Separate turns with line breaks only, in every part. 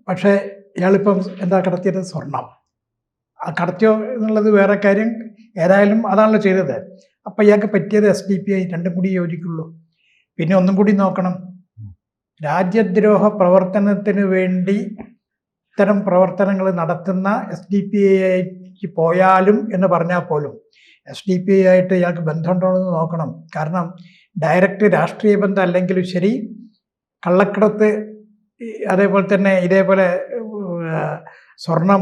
പക്ഷേ ഇയാളിപ്പം എന്താ കടത്തിയത്? സ്വർണം. ആ കടത്തിയോ എന്നുള്ളത് വേറെ കാര്യം. ഏതായാലും അതാണല്ലോ ചെയ്തത്. അപ്പം ഇയാൾക്ക് പറ്റിയത് SDPI, രണ്ടും കൂടി യോജിക്കുള്ളൂ. പിന്നെ ഒന്നും കൂടി നോക്കണം, രാജ്യദ്രോഹ പ്രവർത്തനത്തിന് വേണ്ടി ഇത്തരം പ്രവർത്തനങ്ങൾ നടത്തുന്ന SDPI പോയാലും എന്ന് പറഞ്ഞാൽ പോലും SDPI ആയിട്ട് ഇയാൾക്ക് ബന്ധമുണ്ടോ എന്ന് നോക്കണം. കാരണം ഡയറക്റ്റ് രാഷ്ട്രീയ ബന്ധം അല്ലെങ്കിലും ശരി, കള്ളക്കടത്ത്, അതേപോലെ തന്നെ ഇതേപോലെ സ്വർണം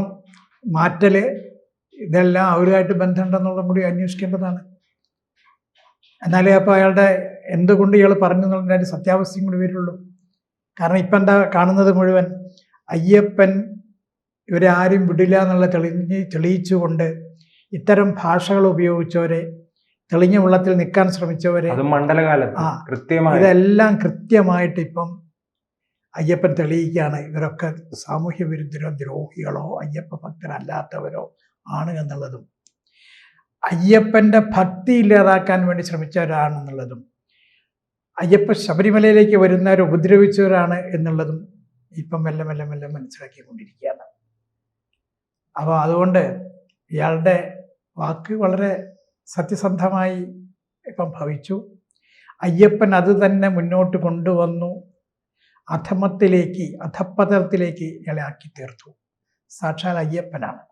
മാറ്റൽ, ഇതെല്ലാം അവരുമായിട്ട് ബന്ധമുണ്ടെന്നുള്ളതും കൂടി അന്വേഷിക്കേണ്ടതാണ്. എന്നാലേ അപ്പോൾ അയാളുടെ എന്തുകൊണ്ട് ഇയാൾ പറഞ്ഞു എന്നുള്ളതിൻ്റെ സത്യാവസ്ഥയും കൂടി വരുള്ളൂ. കാരണം ഇപ്പം എന്താ കാണുന്നത് മുഴുവൻ, അയ്യപ്പൻ ഇവരെ ആരും വിടില്ല എന്നുള്ള തെളിയിച്ചുകൊണ്ട് ഇത്തരം ഭാഷകൾ ഉപയോഗിച്ചവരെ, തെളിഞ്ഞ വെള്ളത്തിൽ നിൽക്കാൻ ശ്രമിച്ചവരെ, ഇതെല്ലാം കൃത്യമായിട്ട് ഇപ്പം അയ്യപ്പൻ തെളിയിക്കുകയാണ്. ഇവരൊക്കെ സാമൂഹ്യ വിരുദ്ധരോ ദ്രോഹികളോ അയ്യപ്പ ഭക്തരല്ലാത്തവരോ ആണ് എന്നുള്ളതും, അയ്യപ്പൻ്റെ ഭക്തി ഇല്ലാതാക്കാൻ വേണ്ടി ശ്രമിച്ചവരാണെന്നുള്ളതും, അയ്യപ്പ ശബരിമലയിലേക്ക് വരുന്നവരെ ഉപദ്രവിച്ചവരാണ് എന്നുള്ളതും ഇപ്പം മെല്ലെ മെല്ലെ മെല്ലെ മനസ്സിലാക്കിക്കൊണ്ടിരിക്കുകയാണ്. അപ്പോൾ അതുകൊണ്ട് ഇയാളുടെ വാക്ക് വളരെ സത്യസന്ധമായി ഇപ്പം ഭവിച്ചു. അയ്യപ്പൻ അത് തന്നെ മുന്നോട്ട് കൊണ്ടുവന്നു, അധപ്പതനത്തിലേക്ക് ഇയാളെ ആക്കി തീർത്തു. സാക്ഷാൽ അയ്യപ്പനാണ്,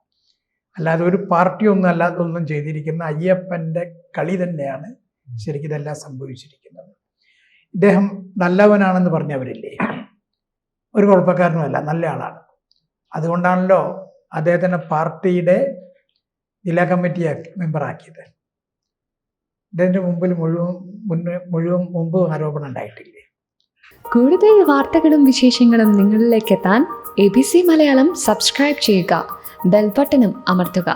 അല്ലാതെ ഒരു പാർട്ടിയൊന്നും അല്ലാതൊന്നും ചെയ്തിരിക്കുന്ന അയ്യപ്പൻ്റെ കളി തന്നെയാണ് ശരിക്കും ഇതെല്ലാം സംഭവിച്ചിരിക്കുന്നത്. ഇദ്ദേഹം നല്ലവനാണെന്ന് പറഞ്ഞവരില്ലേ, ഒരു കുഴപ്പക്കാരനുമല്ല, നല്ല ആളാണ്. അതുകൊണ്ടാണല്ലോ അദ്ദേഹത്തിൻ്റെ പാർട്ടിയുടെ ജില്ലാ കമ്മിറ്റി മെമ്പറാക്കിയത്. ഇതിൻ്റെ മുമ്പിൽ മുമ്പ് ആരോപണം ഉണ്ടായിട്ടില്ലേ?
കൂടുതൽ വാർത്തകളും വിശേഷങ്ങളും നിങ്ങളിലേക്ക് എത്താൻ ABC മലയാളം സബ്സ്ക്രൈബ് ചെയ്യുക, ബെൽ ബട്ടണും അമർത്തുക.